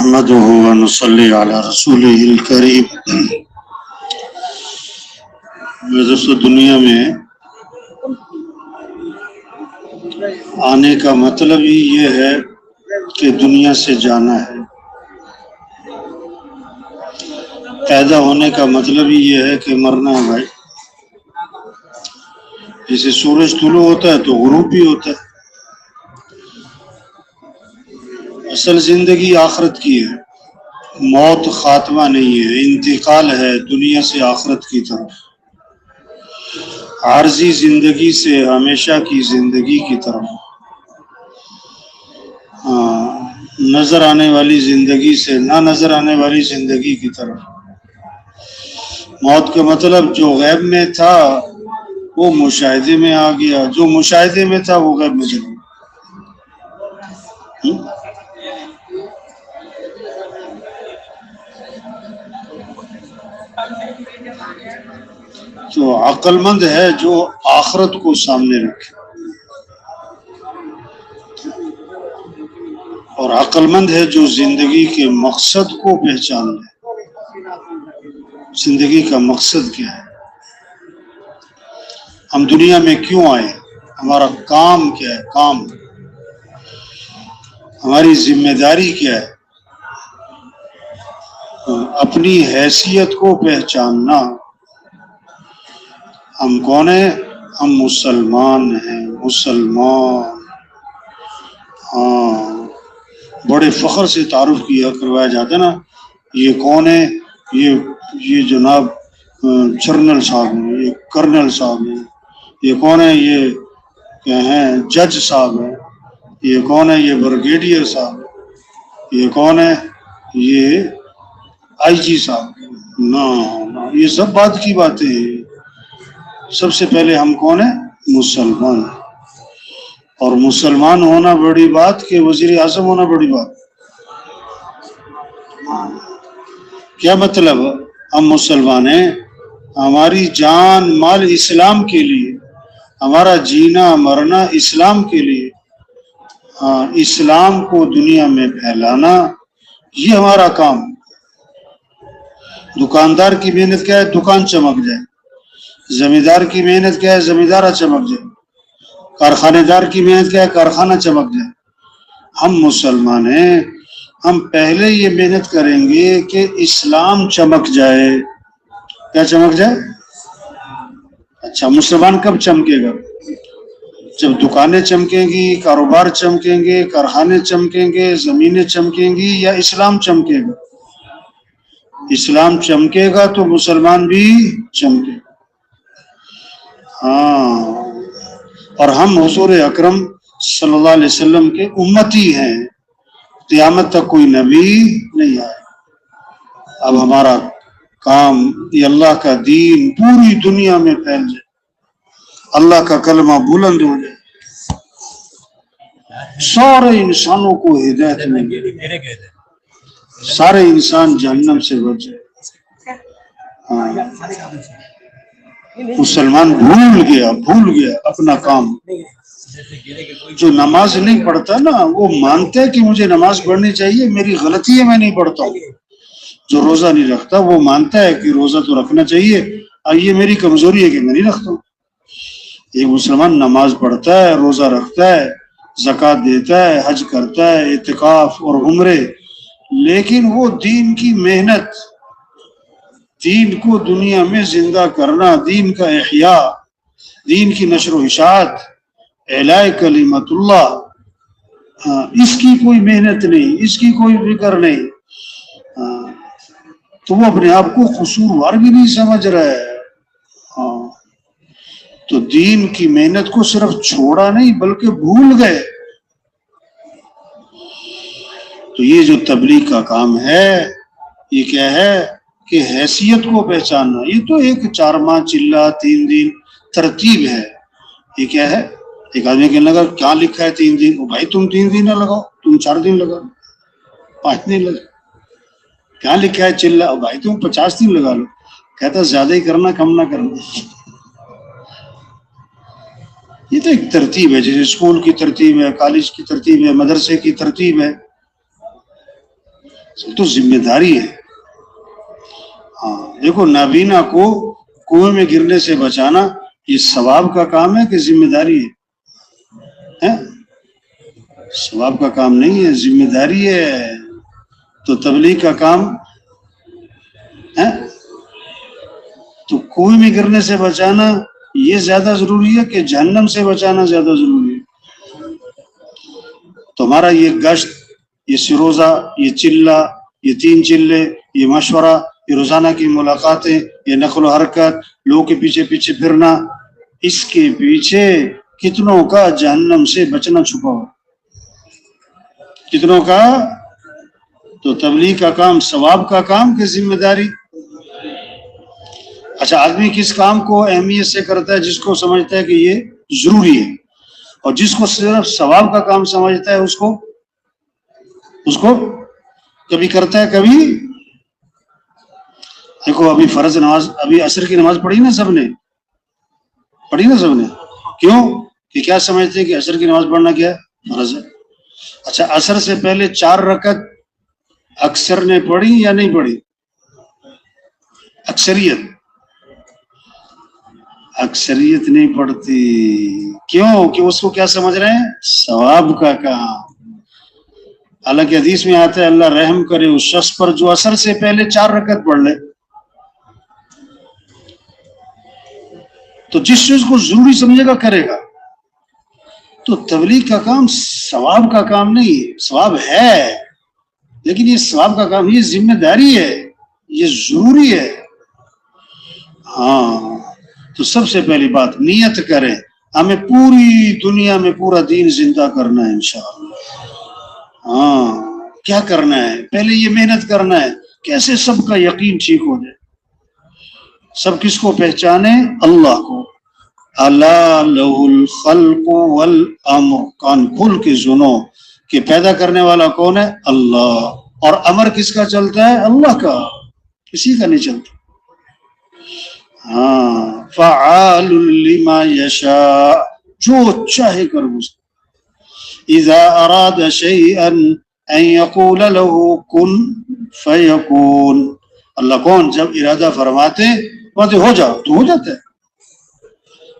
نحمده ونصلي على رسوله الکریم۔ میرے دوستو، دنیا میں آنے کا مطلب ہی یہ ہے کہ دنیا سے جانا ہے۔ پیدا ہونے کا مطلب ہی یہ ہے کہ مرنا ہے بھائی۔ جیسے سورج طلوع ہوتا ہے تو غروب بھی ہوتا ہے۔ اصل زندگی آخرت کی ہے، موت خاتمہ نہیں ہے، انتقال ہے دنیا سے آخرت کی طرف، عارضی زندگی سے ہمیشہ کی زندگی کی طرف، نظر آنے والی زندگی سے نہ نظر آنے والی زندگی کی طرف۔ موت کا مطلب جو غیب میں تھا وہ مشاہدے میں آ گیا، جو مشاہدے میں تھا وہ غیب میں چلا گیا۔ تو عقل مند ہے جو آخرت کو سامنے رکھے، اور عقل مند ہے جو زندگی کے مقصد کو پہچان لے۔ زندگی کا مقصد کیا ہے؟ ہم دنیا میں کیوں آئے؟ ہمارا کام کیا ہے؟ کام، ہماری ذمہ داری کیا ہے؟ اپنی حیثیت کو پہچاننا۔ ہم کون ہیں؟ ہم مسلمان ہیں، مسلمان۔ بڑے فخر سے تعارف کروایا جاتا ہے نا، یہ کون ہے؟ یہ جناب جنرل صاحب ہیں، یہ کرنل صاحب ہیں، یہ کون ہے؟ یہ کیا ہیں؟ جج صاحب ہیں، یہ کون ہے؟ یہ بریگیڈیئر صاحب ہے، یہ کون ہے؟ یہ آئی جی صاحب۔ نہ، یہ سب بات کی باتیں ہیں۔ سب سے پہلے ہم کون ہیں؟ مسلمان۔ اور مسلمان ہونا بڑی بات کہ وزیر اعظم ہونا بڑی بات؟ کیا مطلب؟ ہم مسلمان ہیں، ہماری جان مال اسلام کے لیے، ہمارا جینا مرنا اسلام کے لیے، اسلام کو دنیا میں پھیلانا، یہ ہمارا کام۔ دکاندار کی محنت کیا ہے؟ دکان چمک جائے۔ زمیندار کی محنت کیا ہے؟ زمیندارہ چمک جائے۔ کارخانے دار کی محنت کیا ہے؟ کارخانہ چمک جائے۔ ہم مسلمان ہیں، ہم پہلے یہ محنت کریں گے کہ اسلام چمک جائے۔ کیا چمک جائے؟ اچھا، مسلمان کب چمکے گا؟ جب دکانیں چمکیں گی، کاروبار چمکیں گے، کارخانے چمکیں گے، زمینیں چمکیں گی، یا اسلام چمکے گا؟ اسلام چمکے گا تو مسلمان بھی چمکے گا۔ اور ہم حضور اکرم صلی اللہ علیہ وسلم کے امتی ہیں، قیامت تک کوئی نبی نہیں آئے۔ اب ہمارا کام یہ اللہ کا دین پوری دنیا میں پھیل جائے، اللہ کا کلمہ بلند ہو جائے، سارے انسانوں کو ہدایت ملے، سارے انسان جہنم سے بچ جائے۔ مسلمان بھول گیا اپنا کام۔ جو نماز نہیں پڑھتا نا، وہ مانتا ہے کہ مجھے نماز پڑھنی چاہیے، میری غلطی ہے میں نہیں پڑھتا ہوں۔ جو روزہ نہیں رکھتا وہ مانتا ہے کہ روزہ تو رکھنا چاہیے، اور یہ میری کمزوری ہے کہ میں نہیں رکھتا ہوں۔ ایک مسلمان نماز پڑھتا ہے، روزہ رکھتا ہے، زکوٰۃ دیتا ہے، حج کرتا ہے، اعتکاف اور عمرے، لیکن وہ دین کی محنت، دین کو دنیا میں زندہ کرنا، دین کا احیاء، دین کی نشر و اشاعت، اعلاء کلمت اللہ، اس کی کوئی محنت نہیں، اس کی کوئی فکر نہیں، تو وہ اپنے آپ کو قصوروار بھی نہیں سمجھ رہا ہے۔ تو دین کی محنت کو صرف چھوڑا نہیں بلکہ بھول گئے۔ تو یہ جو تبلیغ کا کام ہے، یہ کیا ہے کہ حیثیت کو پہچاننا۔ یہ تو ایک 4 ماہ چلہ 3 دن ترتیب ہے۔ یہ کیا ہے؟ ایک آدمی کہنے لگا کیا لکھا ہے 3 دن؟ بھائی تم 3 دن نہ لگاؤ، تم 4 دن لگاؤ، 5 دن لگاؤ۔ کیا لکھا ہے چلہ؟ بھائی تم 50 دن لگا لو۔ کہتا زیادہ ہی کرنا کم نہ کرنا۔ یہ تو ایک ترتیب ہے، جیسے اسکول کی ترتیب ہے، کالج کی ترتیب ہے، مدرسے کی ترتیب ہے۔ تو ذمہ داری ہے. ہاں دیکھو نابینا کو کنویں میں گرنے سے بچانا یہ ثواب کا کام ہے کہ ذمہ داری ہے؟ ثواب کا کام نہیں ہے، ذمہ داری ہے. تو تبلیغ کا کام ہے تو کنویں میں گرنے سے بچانا یہ زیادہ ضروری ہے کہ جہنم سے بچانا زیادہ ضروری ہے. تمہارا یہ گشت، یہ سروزہ، یہ چلہ، یہ 3 چلے، یہ مشورہ، یہ روزانہ کی ملاقاتیں، یہ نقل و حرکت، لوگوں کے پیچھے پیچھے پھرنا، اس کے پیچھے کتنوں کا جہنم سے بچنا چھپا ہو، کتنوں کا. تو تبلیغ کا کام ثواب کا کام کہ ذمہ داری. اچھا آدمی کس کام کو اہمیت سے کرتا ہے؟ جس کو سمجھتا ہے کہ یہ ضروری ہے، اور جس کو صرف ثواب کا کام سمجھتا ہے اس کو کبھی کرتا ہے کبھی. دیکھو ابھی فرض نماز، ابھی عصر کی نماز پڑھی نا سب نے، کیوں کہ کیا سمجھتے ہیں کہ عصر کی نماز پڑھنا کیا ہے؟ فرض ہے. اچھا عصر سے پہلے 4 رکعت اکثر نے پڑھی یا نہیں پڑھی؟ اکثریت نہیں پڑھتی. کیوں کہ اس کو کیا سمجھ رہے ہیں؟ ثواب کا کام. حالانکہ حدیث میں آتا ہے اللہ رحم کرے اس شخص پر جو عصر سے پہلے 4 رکعت پڑھ لے. تو جس چیز کو ضروری سمجھے گا کرے گا. تو تبلیغ کا کام ثواب کا کام نہیں، ثواب ہے لیکن یہ ثواب کا کام، یہ ذمہ داری ہے، یہ ضروری ہے. ہاں تو سب سے پہلی بات نیت کریں، ہمیں پوری دنیا میں پورا دین زندہ کرنا ہے انشاءاللہ. ہاں کیا کرنا ہے؟ پہلے یہ محنت کرنا ہے کیسے سب کا یقین ٹھیک ہو جائے. سب کس کو پہچانے؟ اللہ کو. الا لہ الخلق والامر، کان کھول کے سنو کہ پیدا کرنے والا کون ہے؟ اللہ. اور امر کس کا چلتا ہے؟ اللہ کا، کسی کا نہیں چلتا. ہاں فعال لما یشاء، جو چاہے کر گزر. اذا اراد شیئا ان یقول له کن فیکون. اللہ کون جب ارادہ فرماتے ہو جاؤ تو ہو جاتا ہے.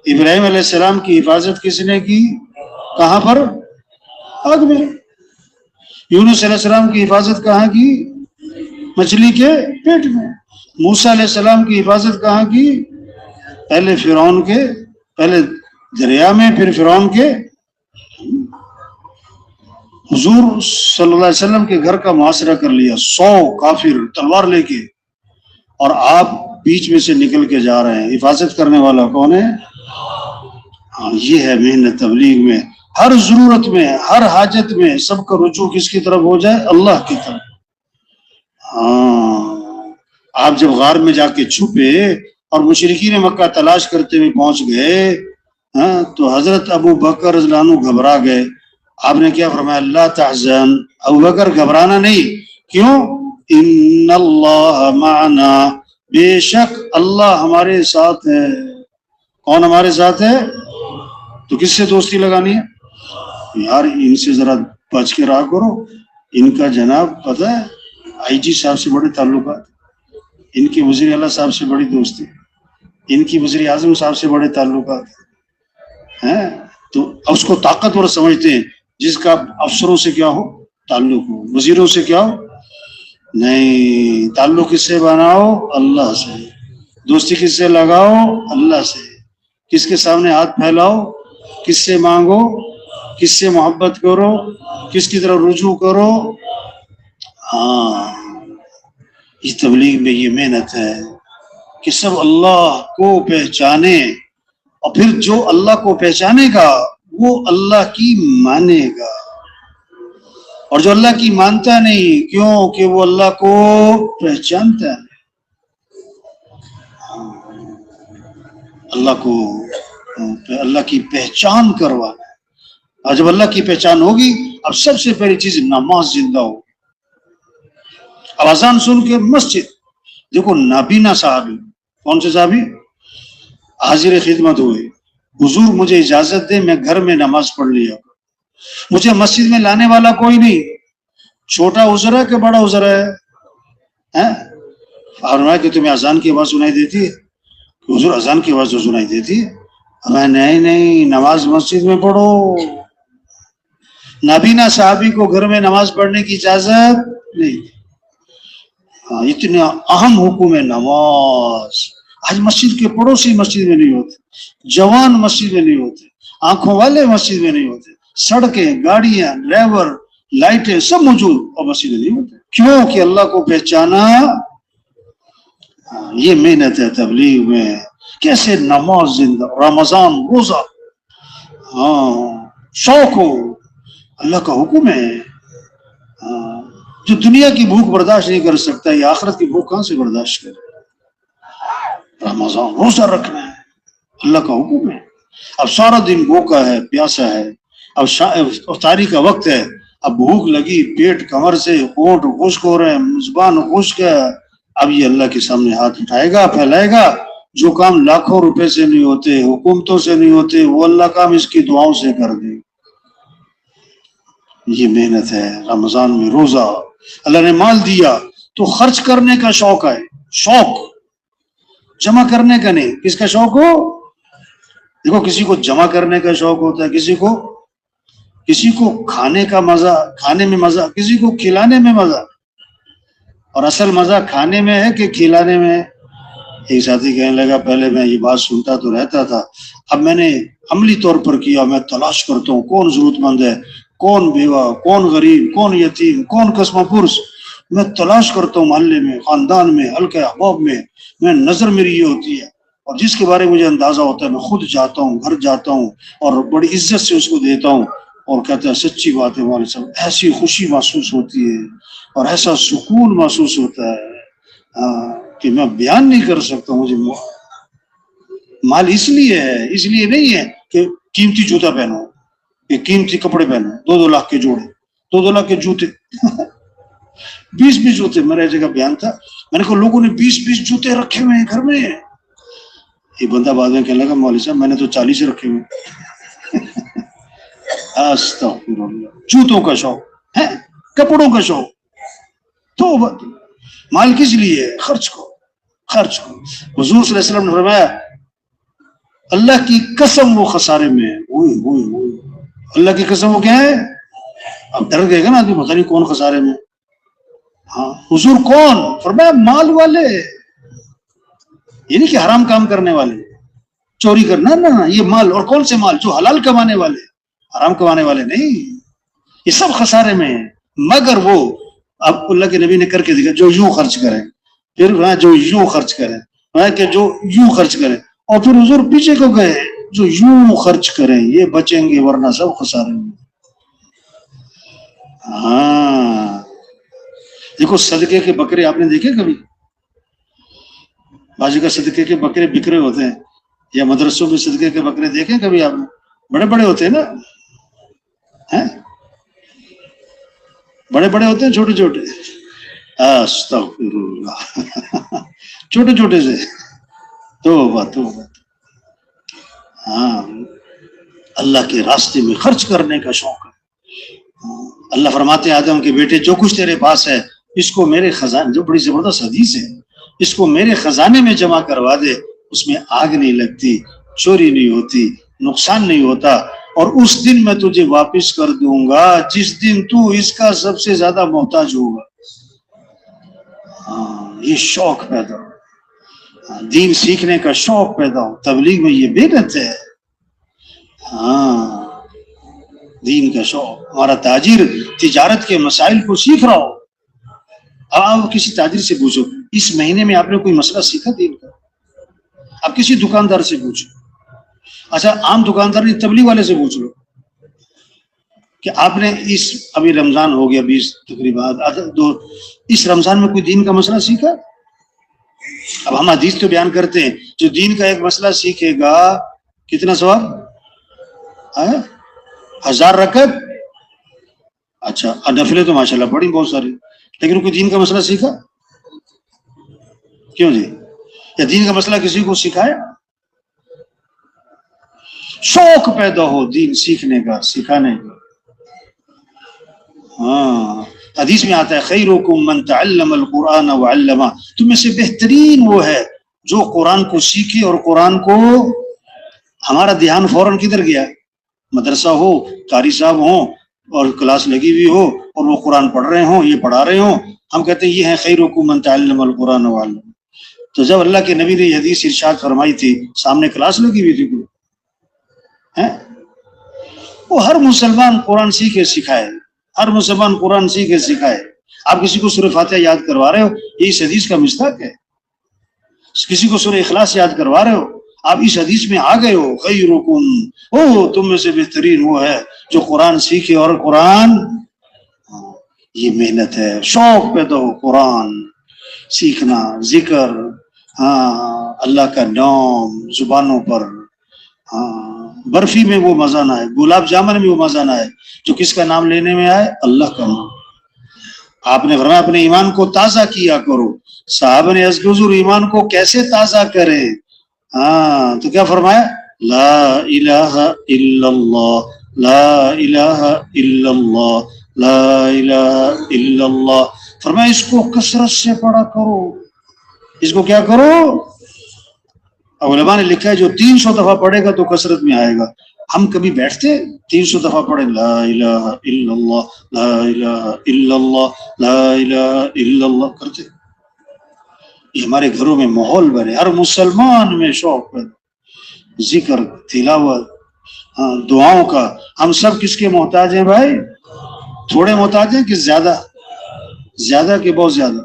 ابراہیم علیہ السلام کی حفاظت کس نے کی؟ کہاں پر؟ آگ میں. یونس علیہ السلام کی حفاظت کہاں کی؟ مچھلی کے پیٹ میں. موسیٰ علیہ السلام کی حفاظت کہاں کی؟ پہلے فرعون کے، پہلے دریا میں، پھر فرعون کے. حضور صلی اللہ علیہ وسلم کے گھر کا محاصرہ کر لیا، 100 کافر تلوار لے کے، اور آپ بیچ میں سے نکل کے جا رہے ہیں. حفاظت کرنے والا کون ہے؟ ہاں یہ ہے محنت تبلیغ میں. ہر ضرورت میں، ہر حاجت میں سب کا رجوع کس کی طرف ہو جائے؟ اللہ کی طرف. ہاں آپ جب غار میں جا کے چھپے اور مشرکین مکہ تلاش کرتے ہوئے پہنچ گئے، ہاں تو حضرت ابو بکر رضی اللہ عنہ گھبرا گئے. آپ نے کیا فرمایا؟ اللہ تحزن، ابو بکر گھبرانا نہیں. کیوں؟ ان اللہ معنا، بے شک اللہ ہمارے ساتھ ہے. کون ہمارے ساتھ ہے؟ تو کس سے دوستی لگانی ہے؟ یار ان سے ذرا بچ کے رہا کرو. ان کا جناب پتہ ہے آئی جی صاحب سے بڑے تعلقات، ان کی وزیر اعلیٰ صاحب سے بڑی دوستی، ان کی وزیر اعظم صاحب سے بڑے تعلقات ہیں. تو اس کو طاقتور سمجھتے ہیں جس کا افسروں سے کیا ہو تعلق ہو، وزیروں سے کیا ہو. نہیں، تعلق کس سے بناؤ؟ اللہ سے. دوستی کس سے لگاؤ؟ اللہ سے. کس کے سامنے ہاتھ پھیلاؤ؟ کس سے مانگو؟ کس سے محبت کرو؟ کس کی طرف رجوع کرو؟ ہاں اس تبلیغ میں یہ محنت ہے کہ سب اللہ کو پہچانے، اور پھر جو اللہ کو پہچانے گا وہ اللہ کی مانے گا، اور جو اللہ کی مانتا نہیں، کیوں کہ وہ اللہ کو پہچانتا ہے. اللہ کو، اللہ کی پہچان کروانا ہے. اور جب اللہ کی پہچان ہوگی، اب سب سے پہلی چیز نماز زندہ ہو. اب اذان سن کے مسجد، دیکھو نابینا صحابی، کون سے صحابی؟ حاضر خدمت ہوئے، حضور مجھے اجازت دے میں گھر میں نماز پڑھ لیا. مجھے مسجد میں لانے والا کوئی نہیں، چھوٹا عذر ہے کہ بڑا عذر ہے؟ فرمایا کہ تمہیں اذان کی آواز سنائی دیتی ہے؟ حضور اذان کی آواز تو سنائی دیتی ہے۔ میں نہیں، نماز مسجد میں پڑھو۔ نابینا صحابی کو گھر میں نماز پڑھنے کی اجازت نہیں۔ اتنا اہم حکم ہے نماز۔ آج مسجد کے پڑوسی مسجد میں نہیں ہوتے، جوان مسجد میں نہیں ہوتے، آنکھوں والے مسجد میں نہیں ہوتے، سڑکیں، گاڑیاں، ڈرائیور، لائٹیں سب موجود اور مسجد میں نہیں ہوتے۔ کیوں کہ اللہ کو پہچانا۔ یہ محنت ہے تبلیغ میں، کیسے نماز زندہ، رمضان روزہ، شوق ہو، اللہ کا حکم ہے۔ جو دنیا کی بھوک برداشت نہیں کر سکتا، یہ آخرت کی بھوک کہاں سے برداشت کرے؟ رمضان روزہ رکھنا ہے، اللہ کا حکم ہے۔ اب سارا دن بھوکا ہے، پیاسا ہے، اب افطاری کا وقت ہے، اب بھوک لگی، پیٹ کمر سے، ہونٹ خشک ہو رہے ہیں، زبان خشک ہے، اب یہ اللہ کے سامنے ہاتھ اٹھائے گا، پھیلائے گا۔ جو کام لاکھوں روپے سے نہیں ہوتے، حکومتوں سے نہیں ہوتے، وہ اللہ کام اس کی دعاؤں سے کر دے۔ یہ محنت ہے رمضان میں روزہ۔ اللہ نے مال دیا تو خرچ کرنے کا شوق ہے، شوق جمع کرنے کا نہیں۔ کس کا شوق ہو؟ دیکھو، کسی کو جمع کرنے کا شوق ہوتا ہے، کسی کو کھانے کا مزہ، کھانے میں مزہ، کسی کو کھلانے میں مزہ، اور اصل مزہ کھانے میں ہے کہ کھلانے میں ہے؟ ایک ساتھی کہنے لگا پہلے میں یہ بات سنتا تو رہتا تھا، اب میں نے عملی طور پر کیا، میں تلاش کرتا ہوں کون ضرورت مند ہے، کون بیوہ، کون غریب، کون یتیم، کون قسم پرس، میں تلاش کرتا ہوں محلے میں، خاندان میں، حلقہ احباب میں نظر میری یہ ہوتی ہے، اور جس کے بارے میں مجھے اندازہ ہوتا ہے میں خود جاتا ہوں، گھر جاتا ہوں اور بڑی عزت سے اس کو دیتا ہوں، اور کہتا ہے سچی بات ہے ہمارے سب، ایسی خوشی محسوس ہوتی ہے اور ایسا سکون محسوس ہوتا ہے کہ میں بیان نہیں کر سکتا۔ مجھے مال اس لیے ہے، اس لیے نہیں ہے کہ قیمتی جوتا پہنو، کہ قیمتی کپڑے پہنو، 2-2 لاکھ کے جوڑے، 2-2 لاکھ کے جوتے، 20 جوتے۔ میرا جگہ بیان تھا، میں نے کہا لوگوں نے 20 جوتے رکھے ہوئے ہیں گھر میں۔ یہ بندہ بعد میں کہنے لگا مولوی صاحب میں نے تو 40 رکھے ہوئے۔ استغفر اللہ، جوتوں کا شوق ہے، کپڑوں کا شوق، تو مال کس لیے ہے؟ خرچ کو، خرچ کو۔ حضور صلی اللہ علیہ وسلم نے فرمایا اللہ کی قسم وہ خسارے میں ہے۔ اللہ کی قسم وہ کیا ہے؟ اب ڈر گئے گا نا آدمی، پتہ نہیں کون خسارے میں۔ ہاں، حضور کون؟ فرمایا مال والے، یہ نہیں کہ حرام کام کرنے والے، چوری کرنا، نہ، یہ مال، اور کون سے مال؟ جو حلال کمانے والے، حرام کمانے والے نہیں۔ یہ سب خسارے میں ہیں، مگر وہ اب اللہ کے نبی نے کر کے دکھا، جو یوں خرچ کریں، پھر جو یوں خرچ کریں، کہ جو یوں خرچ کریں، اور پھر حضور پیچھے کو گئے، جو یوں خرچ کریں یہ بچیں گے، ورنہ سب خسارے میں۔ ہاں، دیکھو صدقے کے بکرے آپ نے دیکھے کبھی؟ بازی کا صدقے کے بکرے بکرے ہوتے ہیں، یا مدرسوں میں صدقے کے بکرے دیکھے کبھی آپ نے؟ بڑے بڑے ہوتے ہیں نا، بڑے بڑے ہوتے ہیں چھوٹے چھوٹے؟ استغفر اللہ، چھوٹے چھوٹے سے، توبہ توبہ۔ ہاں، اللہ کے راستے میں خرچ کرنے کا شوق ہے۔ اللہ فرماتے ہیں آدم کے بیٹے جو کچھ تیرے پاس ہے اس کو میرے خزانے، جو بڑی زبردست حدیث ہے، اس کو میرے خزانے میں جمع کروا دے، اس میں آگ نہیں لگتی، چوری نہیں ہوتی، نقصان نہیں ہوتا، اور اس دن میں تجھے واپس کر دوں گا جس دن تو اس کا سب سے زیادہ محتاج ہوگا۔ یہ شوق پیدا ہو، دین سیکھنے کا شوق پیدا ہو، تبلیغ میں یہ محنت ہے۔ دین کا شوق۔ ہمارا تاجر تجارت کے مسائل کو سیکھ رہا ہو، آپ کسی تاجر سے پوچھو اس مہینے میں آپ نے کوئی مسئلہ سیکھا دین کا؟ آپ کسی دکاندار سے پوچھو، اچھا عام دکاندار نہیں، تبلیغ والے سے پوچھ لو کہ آپ نے ابھی رمضان ہو گیا 20 تقریباً، اس رمضان میں کوئی دین کا مسئلہ سیکھا؟ اب ہم حدیث تو بیان کرتے ہیں، جو دین کا ایک مسئلہ سیکھے گا کتنا ثواب؟ 1000 رکعت۔ اچھا، نفلیں تو ماشاءاللہ بڑی بہت ساری، لیکن کوئی دین کا مسئلہ سیکھا؟ کیوں جی؟ یا دین کا مسئلہ کسی کو سکھایا؟ شوق پیدا ہو دین سیکھنے کا، سکھانے کا۔ حدیث میں آتا ہے خیرکم من تعلم القرآن وعلمہ، تم میں سے بہترین وہ ہے جو قرآن کو سیکھے اور قرآن کو. ہمارا دھیان فوراً کدھر گیا؟ مدرسہ ہو، قاری صاحب ہوں اور کلاس لگی ہوئی ہو اور وہ قرآن پڑھ رہے ہوں، یہ پڑھا رہے ہوں، ہم کہتے ہیں یہ ہیں خیرکم من تعلم القرآن وعلمہ. تو جب اللہ کے نبی نے یہ حدیث ارشاد فرمائی تھی، سامنے کلاس لگی ہوئی تھی کوئی، وہ ہر مسلمان قرآن سیکھے سکھائے، ہر مسلمان قرآن سیکھے سکھائے. آپ کسی کو سورہ فاتحہ یاد کروا رہے ہو، یہ اس حدیث کا مصداق ہے. کسی کو سورہ اخلاص یاد کروا رہے ہو، آپ اس حدیث میں آ گئے ہو. خیرکم، تم میں سے بہترین وہ ہے جو قرآن سیکھے اور قرآن. یہ محنت ہے، شوق پیدا ہو قرآن سیکھنا، ذکر، اللہ کا نام زبانوں پر. برفی میں وہ مزہ نہ آئے، گلاب جامن میں وہ مزہ نہ آئے جو کس کا نام لینے میں آئے؟ اللہ کا نام. آپ نے فرمایا اپنے ایمان کو تازہ کیا کرو. صحابہ نے عرض کیا حضور ایمان کو کیسے تازہ کریں؟ تو کیا فرمایا؟ لا الہ الا اللہ، لا الہ الا اللہ، لا الہ الا اللہ. فرمایا اس کو کثرت سے پڑھا کرو. اس کو کیا کرو؟ علماء نے لکھا ہے جو 300 دفعہ پڑھے گا تو کثرت میں آئے گا. ہم کبھی بیٹھتے 300 دفعہ پڑھے لا الہ الا اللہ، لا الہ الا اللہ، لا الہ الا اللہ کرتے؟ یہ ہمارے گھروں میں ماحول بنے، ہر مسلمان میں شوق بنے، ذکر، تلاوت، دعاؤں کا. ہم سب کس کے محتاج ہیں بھائی؟ تھوڑے محتاج ہیں کہ زیادہ؟ زیادہ کہ بہت زیادہ؟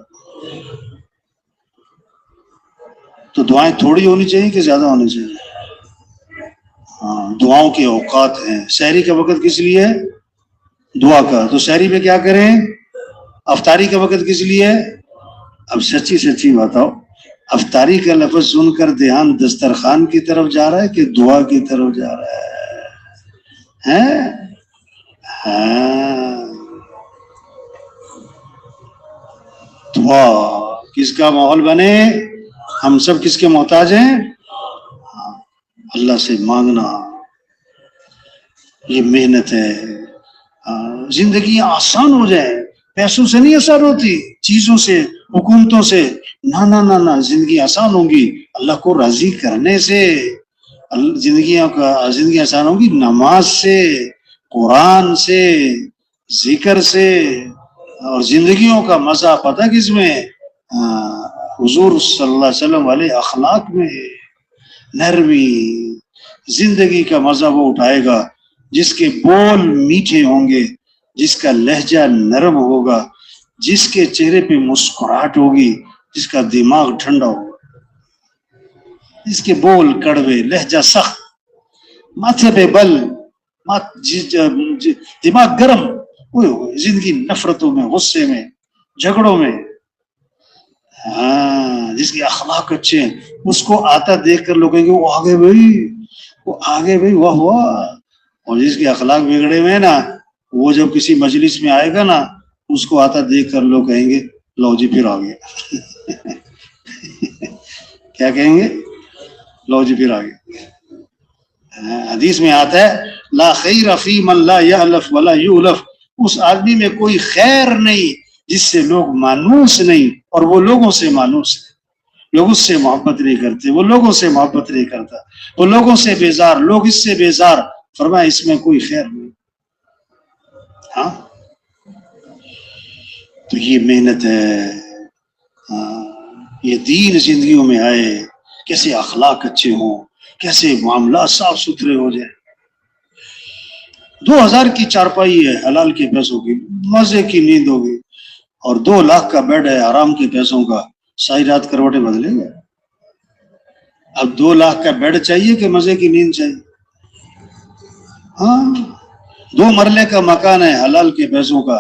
تو دعائیں تھوڑی ہونی چاہیے کہ زیادہ ہونی چاہیے؟ دعاؤں کے اوقات ہیں. سحری کا وقت کس لیے ہے؟ دعا کا. تو سحری میں کیا کریں؟ افطاری کا وقت کس لیے ہے؟ اب سچی سچی بتاؤ، افطاری کا لفظ سن کر دھیان دسترخوان کی طرف جا رہا ہے کہ دعا کی طرف جا رہا ہے؟ دعا کس کا ماحول بنے؟ ہم سب کس کے محتاج ہیں؟ اللہ سے مانگنا. یہ محنت ہے. زندگی آسان ہو جائے، پیسوں سے نہیں آسان ہوتی، چیزوں سے، حکومتوں سے. نہ زندگی آسان ہوگی اللہ کو راضی کرنے سے. زندگی آسان ہوگی نماز سے، قرآن سے، ذکر سے. اور زندگیوں کا مزہ پتہ کس میں؟ حضور صلی اللہ علیہ وسلم والے اخلاق میں. نرمی. زندگی کا مزہ وہ اٹھائے گا جس کے بول میٹھے ہوں گے، جس کا لہجہ نرم ہوگا، جس کے چہرے پہ مسکراہٹ ہوگی، جس کا دماغ ٹھنڈا ہوگا. جس کے بول کڑوے، لہجہ سخت، ماتھے پہ بل، دماغ گرم، زندگی نفرتوں میں، غصے میں، جھگڑوں میں. جس کے اخلاق اچھے ہیں، اس کو آتا دیکھ کر لوگ کہیں گے وہ آگے بھائی، وہ آگے بھائی، واہ واہ. اور جس کے اخلاق بگڑے ہوئے نا، وہ جب کسی مجلس میں آئے گا نا، اس کو آتا دیکھ کر لوگ کہیں گے لو جی پھر آ گیا. کیا کہیں گے؟ لو جی پھر آ گیا. حدیث میں آتا ہے لا خیر فی من لا یألف ولا یؤلف. اس آدمی میں کوئی خیر نہیں جس سے لوگ مانوس نہیں، اور وہ لوگوں سے مانوس ہے. لوگ اس سے محبت نہیں کرتے، وہ لوگوں سے محبت نہیں کرتا، وہ لوگوں سے بیزار، لوگ اس سے بیزار. فرمایا اس میں کوئی خیر نہیں. تو یہ محنت ہے. یہ دین زندگیوں میں آئے، کیسے اخلاق اچھے ہوں، کیسے معاملات صاف ستھرے ہو جائیں. 2000 کی چارپائی ہے حلال کے پیسوں کی، مزے کی نیند ہوگی، اور 2 لاکھ کا بیڈ ہے حرام کے پیسوں کا، ساری رات کروٹیں بدلیں گے. اب 2 لاکھ کا بیڈ چاہیے کہ مزے کی نیند چاہیے؟ 2 مرلے کا مکان ہے حلال کے پیسوں کا،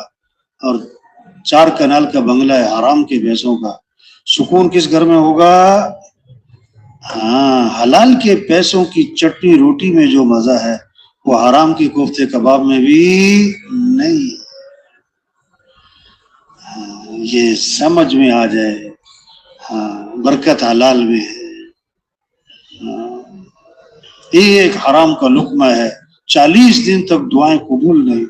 اور 4 کنال کا بنگلہ ہے حرام کے پیسوں کا. سکون کس گھر میں ہوگا؟ حلال کے پیسوں کی چٹنی روٹی میں جو مزہ ہے وہ حرام کی کوفتے کباب میں بھی نہیں. یہ سمجھ میں آ جائے. برکت حلال میں ہے. ایک حرام کا لقمہ ہے، 40 دن تک دعائیں قبول نہیں.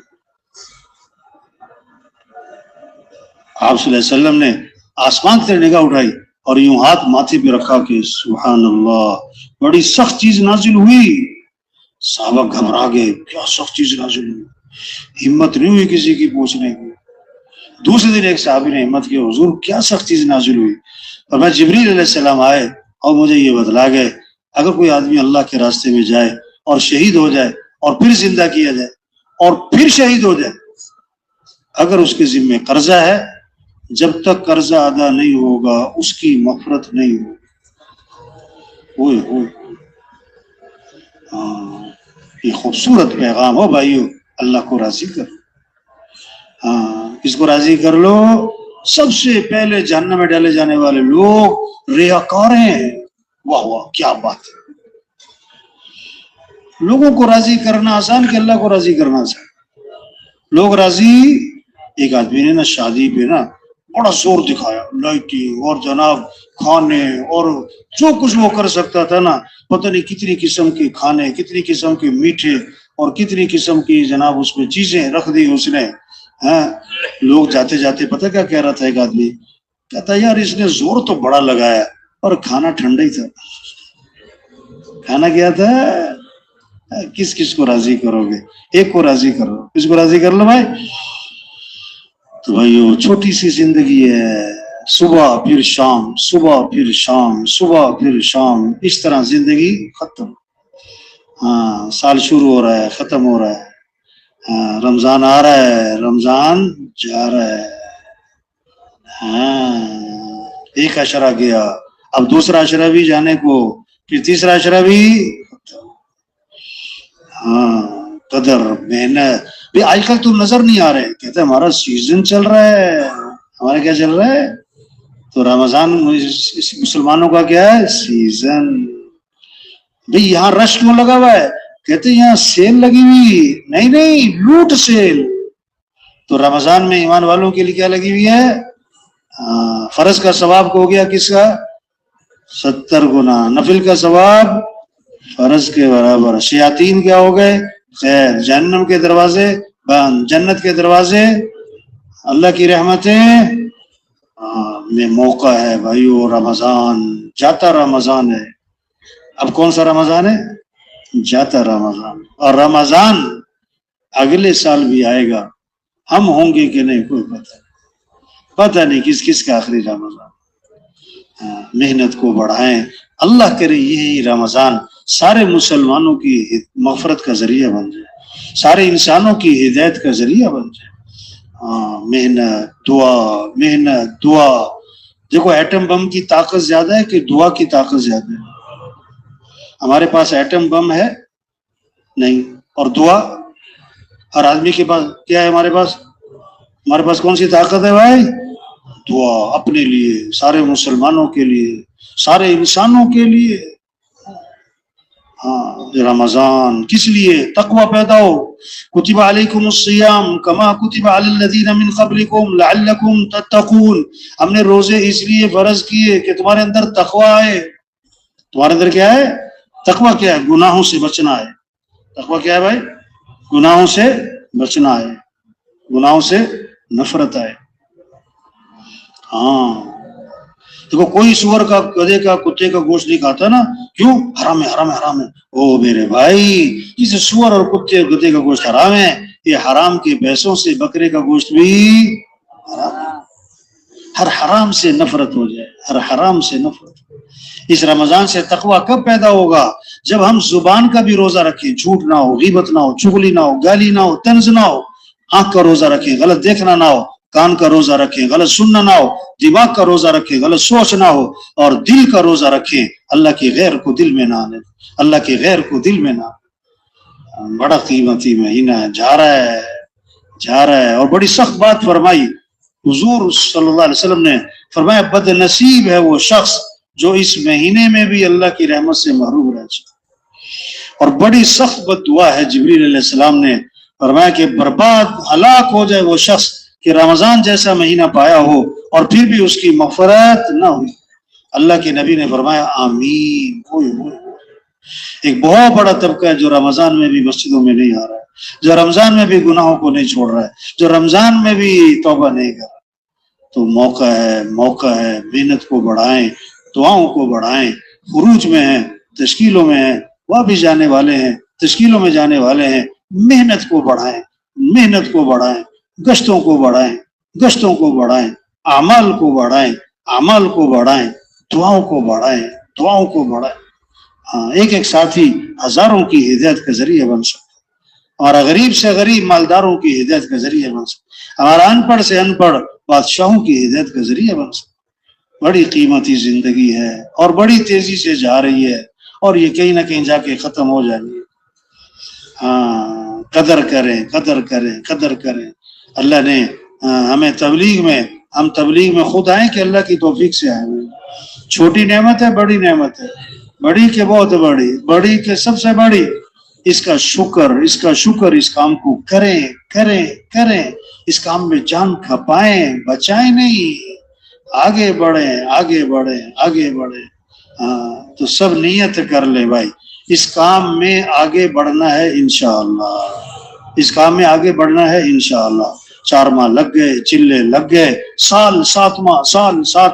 آپ صلی اللہ علیہ وسلم نے آسمان کی طرف نگاہ اٹھائی اور یوں ہاتھ ماتھے پہ رکھا کہ سبحان اللہ، بڑی سخت چیز نازل ہوئی. صحابہ گھبرا گئے، کیا سخت چیز نازل ہوئی؟ ہمت نہیں ہوئی کسی کی پوچھنے کی. دوسرے دن ایک صحابی نے ہمت کی، حضور کیا سخت چیز نازل ہوئی؟ اور میں جبریل علیہ السلام آئے اور مجھے یہ بتلا گئے اگر کوئی آدمی اللہ کے راستے میں جائے اور شہید ہو جائے اور پھر زندہ کیا جائے اور پھر شہید ہو جائے، اگر اس کے ذمے قرضہ ہے، جب تک قرضہ ادا نہیں ہوگا اس کی مغفرت نہیں ہوگی. یہ خوبصورت پیغام ہو بھائیو، اللہ کو راضی کر. اس کو راضی کر لو. سب سے پہلے جہنم میں ڈالے جانے والے لوگ ریاکار ہیں. واہ واہ کیا بات ہے. لوگوں کو راضی کرنا آسان کہ اللہ کو راضی کرنا آسان؟ لوگ راضی. ایک آدمی نے نا شادی پہ نا بڑا زور دکھایا، لائٹنگ اور جناب کھانے اور جو کچھ وہ کر سکتا تھا نا، پتہ نہیں کتنی قسم کے کھانے، کتنی قسم کے میٹھے اور کتنی قسم کی جناب اس میں چیزیں رکھ دی اس نے. لوگ جاتے جاتے پتہ کیا کہہ رہا تھا ایک آدمی، کہتا یار اس نے زور تو بڑا لگایا اور کھانا ٹھنڈا ہی تھا. کھانا کیا تھا؟ کس کس کو راضی کرو گے؟ ایک کو راضی کرو. کس کو راضی کر لو بھائی؟ تو بھائیو چھوٹی سی زندگی ہے، صبح پھر شام، صبح پھر شام، صبح پھر شام، اس طرح زندگی ختم. سال شروع ہو رہا ہے، ختم ہو رہا ہے. رمضان آ رہا ہے، رمضان جا رہا ہے. ایک عشرہ گیا، اب دوسرا عشرہ بھی جانے کو، پھر تیسرا عشرہ بھی. قدر محنت بھی آج کل تو نظر نہیں آ رہے. کہتے ہمارا سیزن چل رہا ہے. ہمارا کیا چل رہا ہے؟ تو رمضان مسلمانوں کا کیا ہے؟ سیزن. بھئی یہاں رش کیوں لگا ہوا ہے؟ کہتے یہاں سیل لگی ہوئی. نہیں لوٹ سیل. تو رمضان میں ایمان والوں کے لیے کیا لگی ہوئی ہے؟ فرض کا ثواب ہو گیا کس کا؟ 70 گنا. نفل کا ثواب فرض کے برابر. شیاطین کیا ہو گئے؟ خیر. جہنم کے دروازے بند، جنت کے دروازے. اللہ کی رحمتیں میں موقع ہے بھائیو. رمضان جاتا رمضان ہے. اب کون سا رمضان ہے؟ جاتا رمضان. اور رمضان اگلے سال بھی آئے گا. ہم ہوں گے کہ نہیں کوئی پتہ نہیں کس کس کا آخری رمضان. محنت کو بڑھائیں. اللہ کرے یہی رمضان سارے مسلمانوں کی مغفرت کا ذریعہ بن جائے، سارے انسانوں کی ہدایت کا ذریعہ بن جائے. محنت دعا. دیکھو ایٹم بم کی طاقت زیادہ ہے کہ دعا کی طاقت زیادہ ہے؟ ہمارے پاس ایٹم بم ہے نہیں، اور دعا. ہر آدمی کے پاس کیا ہے؟ ہمارے پاس کون سی طاقت ہے بھائی؟ دعا. اپنے لیے، سارے مسلمانوں کے لیے، سارے انسانوں کے لیے. رمضان کس لیے؟ تقوی پیدا ہو. کتب علیکم الصیام کما کتب علی الذین من قبلکم لعلکم تتقون. ہم نے روزے اس لیے فرض کیے کہ تمہارے اندر تقوی آئے. تمہارے اندر کیا ہے؟ تقوی. کیا ہے؟ گناہوں سے بچنا ہے. تقوی کیا ہے بھائی؟ گناہوں سے بچنا ہے، گناہوں سے نفرت آئے. دیکھو کوئی سور کا، گدھے کا، کتے کا گوشت نہیں کھاتا نا. کیوں؟ حرام ہے، حرام ہے، حرام ہے. او میرے بھائی، جسے سور اور کتے اور گدھے کا گوشت حرام ہے، یہ حرام کے پیسوں سے بکرے کا گوشت بھی حرام ہے. ہر حرام سے نفرت ہو جائے، ہر حرام سے نفرت. اس رمضان سے تقوی کب پیدا ہوگا؟ جب ہم زبان کا بھی روزہ رکھیں، جھوٹ نہ ہو، غیبت نہ ہو، چغلی نہ ہو، گالی نہ ہو، طنز نہ ہو. آنکھ کا روزہ رکھیں، غلط دیکھنا نہ ہو. کان کا روزہ رکھیں، غلط سننا نہ ہو. دماغ کا روزہ رکھیں، غلط سوچ نہ ہو. اور دل کا روزہ رکھیں، اللہ کی غیر کو دل میں نہ آنے. اللہ کی غیر کو دل میں نہ. بڑا قیمتی مہینہ ہے، جا رہا ہے. اور بڑی سخت بات فرمائی حضور صلی اللہ علیہ وسلم نے. فرمایا بد نصیب ہے وہ شخص جو اس مہینے میں بھی اللہ کی رحمت سے محروم رہ جائے. اور بڑی سخت بد دعا ہے. جبریل علیہ السلام نے فرمایا کہ برباد، ہلاک ہو جائے وہ شخص کہ رمضان جیسا مہینہ پایا ہو اور پھر بھی اس کی مغفرت نہ ہوئی. اللہ کے نبی نے فرمایا آمین. ایک بہت بڑا طبقہ ہے جو رمضان میں بھی مسجدوں میں نہیں آ رہا ہے، جو رمضان میں بھی گناہوں کو نہیں چھوڑ رہا ہے، جو رمضان میں بھی توبہ نہیں کر رہا. تو موقع ہے، محنت کو بڑھائیں، دعاؤں کو بڑھائیں، خروج میں ہیں، تشکیلوں میں ہیں، واپس جانے والے ہیں، تشکیلوں میں جانے والے ہیں، محنت کو بڑھائیں، محنت کو بڑھائیں، گشتوں کو بڑھائیں، گشتوں کو بڑھائیں، اعمال کو بڑھائیں، اعمال کو بڑھائیں، دعاؤں کو بڑھائیں، دعاؤں کو بڑھائیں۔ ہاں، ایک ایک ساتھی ہزاروں کی ہدایت کا ذریعہ بن سکتا ہے، ہمارا غریب سے غریب مالداروں کی ہدایت کا ذریعہ بن سکتا ہے، ہمارا ان پڑھ سے ان پڑھ بادشاہوں کی ہدایت کا ذریعہ بن سکتا ہے۔ بڑی قیمتی زندگی ہے اور بڑی تیزی سے جا رہی ہے، اور یہ کہیں نہ کہیں جا کے ختم ہو جائے گی۔ ہاں، قدر کریں، قدر کریں، قدر کریں۔ اللہ نے ہمیں ہم تبلیغ میں خود آئیں کہ اللہ کی توفیق سے آئے ہیں۔ چھوٹی نعمت ہے، بڑی نعمت ہے، بڑی کے بہت بڑی، بڑی کے سب سے بڑی۔ اس کا شکر اس کام کو کریں کریں کریں، اس کام میں جان کھپائیں، بچائیں نہیں، آگے بڑھیں آگے بڑھیں آگے بڑھیں۔ ہاں، تو سب نیت کر لیں بھائی، اس کام میں آگے بڑھنا ہے انشاءاللہ، اس کام میں آگے بڑھنا ہے انشاءاللہ۔ 4 ماہ لگ گئے، چلے لگ گئے، سال 7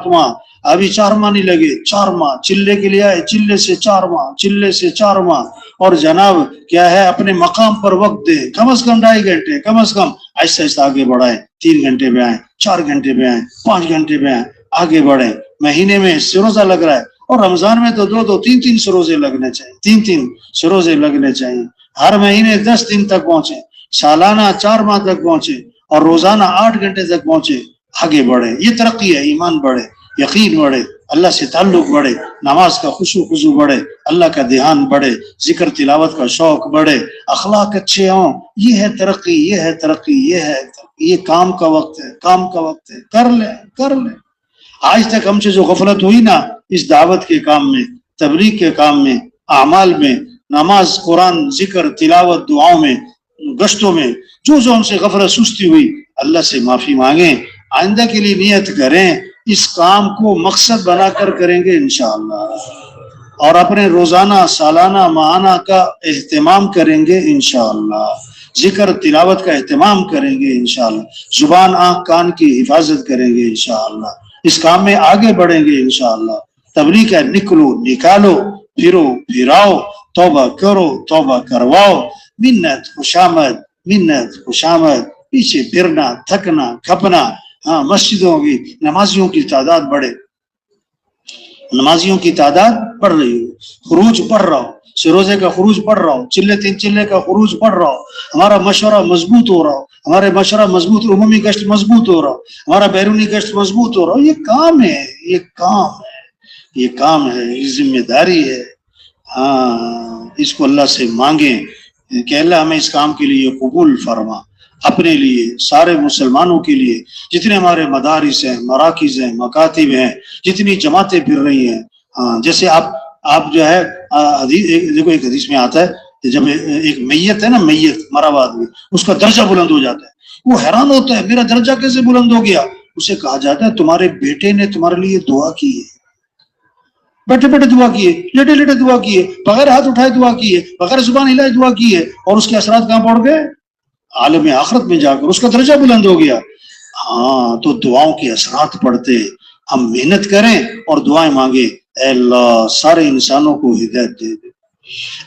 ماہ، ابھی 4 ماہ نہیں لگے، 4 ماہ چلے کے لیے آئے، چلے سے 4 ماہ، چلے سے 4 ماہ، اور جناب کیا ہے، اپنے مقام پر وقت دے، کم از کم 2.5 گھنٹے، کم از کم آہستہ آہستہ آگے بڑھائیں، 3 گھنٹے پہ آئیں، 4 گھنٹے پہ آئیں، 5 گھنٹے پہ آئیں، آگے بڑھیں۔ مہینے میں روزہ لگ رہا ہے، اور رمضان میں تو 2 3 روزے لگنے چاہیے، 3 روزے لگنے چاہیے، ہر مہینے 10 دن تک پہنچے، سالانہ 4 ماہ تک پہنچے، اور روزانہ 8 گھنٹے تک پہنچے، آگے بڑھے۔ یہ ترقی ہے، ایمان بڑھے، یقین بڑھے، اللہ سے تعلق بڑھے، نماز کا خضوع بڑھے، اللہ کا دھیان بڑھے، ذکر تلاوت کا شوق بڑھے، اخلاق اچھے ہوں۔ یہ ہے ترقی، یہ ہے ترقی، یہ کام کا وقت ہے، کام کا وقت ہے، کر لیں۔ آج تک ہم سے جو غفلت ہوئی نا، اس دعوت کے کام میں، تبلیغ کے کام میں، اعمال میں، نماز، قرآن، ذکر، تلاوت، دعاؤں میں، گشتوں میں، جو ہم سے غفلت سستی ہوئی، اللہ سے معافی مانگیں، آئندہ کے لیے نیت کریں، اس کام کو مقصد بنا کر کریں گے انشاءاللہ، اور اپنے روزانہ، سالانہ، ماہانہ کا اہتمام کریں گے انشاءاللہ، ذکر تلاوت کا اہتمام کریں گے انشاءاللہ، زبان، آنکھ، کان کی حفاظت کریں گے انشاءاللہ، اس کام میں آگے بڑھیں گے انشاءاللہ۔ تبلیغ ہے، نکلو، نکالو، پھرو، پھراؤ، توبہ کرو، توبہ کرواؤ، منت خوشامد، پیچھے پھرنا، تھکنا، کھپنا۔ ہاں، مسجدوں کی، نمازیوں کی تعداد بڑھے، نمازیوں کی تعداد بڑھ رہی ہو، خروج بڑھ رہا ہو، روزے کا خروج بڑھ رہا ہو، چلے 3 چلے کا خروج بڑھ رہا ہو، ہمارا مشورہ مضبوط ہو رہا ہو، ہمارے مشورہ مضبوط، عمومی گشت مضبوط ہو رہا ہو، ہمارا بیرونی گشت مضبوط ہو رہا ہو۔ یہ کام ہے، یہ کام ہے، یہ ذمہ داری ہے۔ ہاں، اس کو اللہ سے مانگیں کہ اللہ ہمیں اس کام کے لیے قبول فرما، اپنے لیے، سارے مسلمانوں کے لیے، جتنے ہمارے مدارس ہیں، مراکز ہیں، مکاتب ہیں، جتنی جماعتیں پھر رہی ہیں۔ ہاں، جیسے آپ جو ہے، دیکھو ایک حدیث میں آتا ہے، جب ایک میت ہے نا، میت مرا ہوا آدمی، اس کا درجہ بلند ہو جاتا ہے، وہ حیران ہوتا ہے، میرا درجہ کیسے بلند ہو گیا؟ اسے کہا جاتا ہے تمہارے بیٹے نے تمہارے لیے دعا کی ہے، بیٹھے بیٹھے دعا کیے، لیٹے لیٹے دعا کیے، بغیر ہاتھ اٹھائے دعا کیے، بغیر زبان ہلائے دعا کیے، اور اس کے اثرات کہاں پڑ گئے؟ عالم آخرت میں جا کر اس کا درجہ بلند ہو گیا۔ ہاں، تو دعاؤں کے اثرات پڑتے، ہم محنت کریں اور دعائیں مانگیں، اے اللہ سارے انسانوں کو ہدایت دے دے،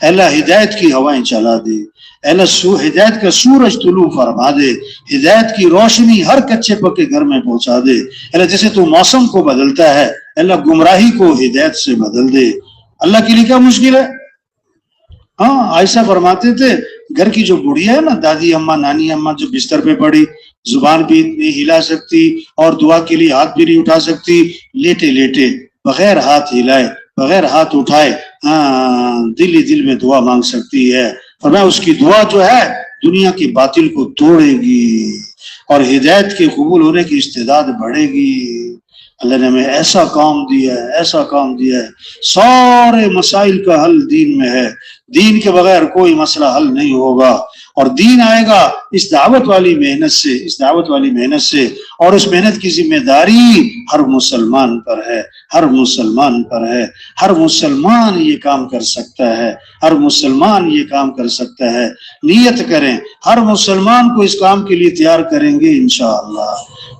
اے اللہ ہدایت کی ہوائیں چلا دے، اے اللہ ہدایت کا سورج طلوع فرما دے، ہدایت کی روشنی ہر کچے پکے گھر میں پہنچا دے، اے اللہ جیسے تو موسم کو بدلتا ہے، اے اللہ گمراہی کو ہدایت سے بدل دے۔ اللہ کے لیے کیا مشکل ہے؟ ہاں، عائشہ فرماتے تھے، گھر کی جو بڑھیا ہے نا، دادی اماں، نانی اماں، جو بستر پہ پڑی، زبان بھی نہیں ہلا سکتی اور دعا کے لیے ہاتھ بھی نہیں اٹھا سکتی، لیٹے لیٹے بغیر ہاتھ ہلائے، بغیر ہاتھ اٹھائے، دل ہی دل میں دعا مانگ سکتی ہے، اور میں اس کی دعا جو ہے دنیا کی باطل کو توڑے گی اور ہدایت کے قبول ہونے کی استعداد بڑھے گی۔ اللہ نے ہمیں ایسا کام دیا ہے، ایسا کام دیا ہے، سارے مسائل کا حل دین میں ہے، دین کے بغیر کوئی مسئلہ حل نہیں ہوگا، اور دین آئے گا اس دعوت والی محنت سے، اس دعوت والی محنت سے، اور اس محنت کی ذمہ داری ہر مسلمان پر ہے، ہر مسلمان پر ہے، ہر مسلمان یہ کام کر سکتا ہے، ہر مسلمان یہ کام کر سکتا ہے۔ نیت کریں، ہر مسلمان کو اس کام کے لیے تیار کریں گے انشاءاللہ،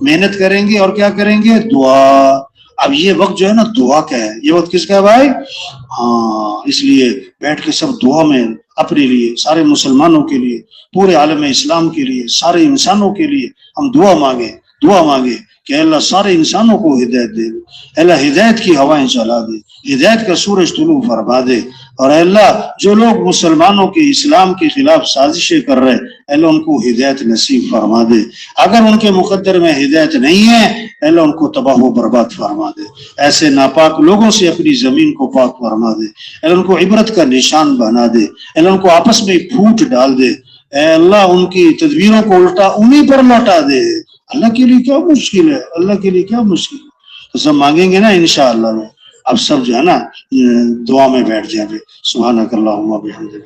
محنت کریں گے اور کیا کریں گے؟ دعا. اب یہ وقت جو ہے نا دعا کا ہے. یہ وقت کس کا ہے بھائی؟ ہاں، اس لیے بیٹھ کے سب دعا میں اپنے لیے، سارے مسلمانوں کے لیے، پورے عالم اسلام کے لیے، سارے انسانوں کے لیے ہم دعا مانگے کہ اللہ سارے انسانوں کو ہدایت دے. اللہ ہدایت کی ہوائیں چلا دے، ہدایت کا سورج طلوع فرما دے. اور اللہ جو لوگ مسلمانوں کے اسلام کے خلاف سازشیں کر رہے، اللہ ان کو ہدایت نصیب فرما دے. اگر ان کے مقدر میں ہدایت نہیں ہے، اللہ ان کو تباہ و برباد فرما دے. ایسے ناپاک لوگوں سے اپنی زمین کو پاک فرما دے. اللہ ان کو عبرت کا نشان بنا دے. اللہ ان کو آپس میں پھوٹ ڈال دے. اے اللہ ان کی تدبیروں کو الٹا انہی پر لوٹا دے. اللہ کے لیے کیا مشکل ہے، اللہ کے لیے کیا مشکل ہے. تو سب مانگیں گے نا انشاءاللہ. اب سب جو ہے نا دعا میں بیٹھ جائیں گے. سبحانک اللہم و بحمدک.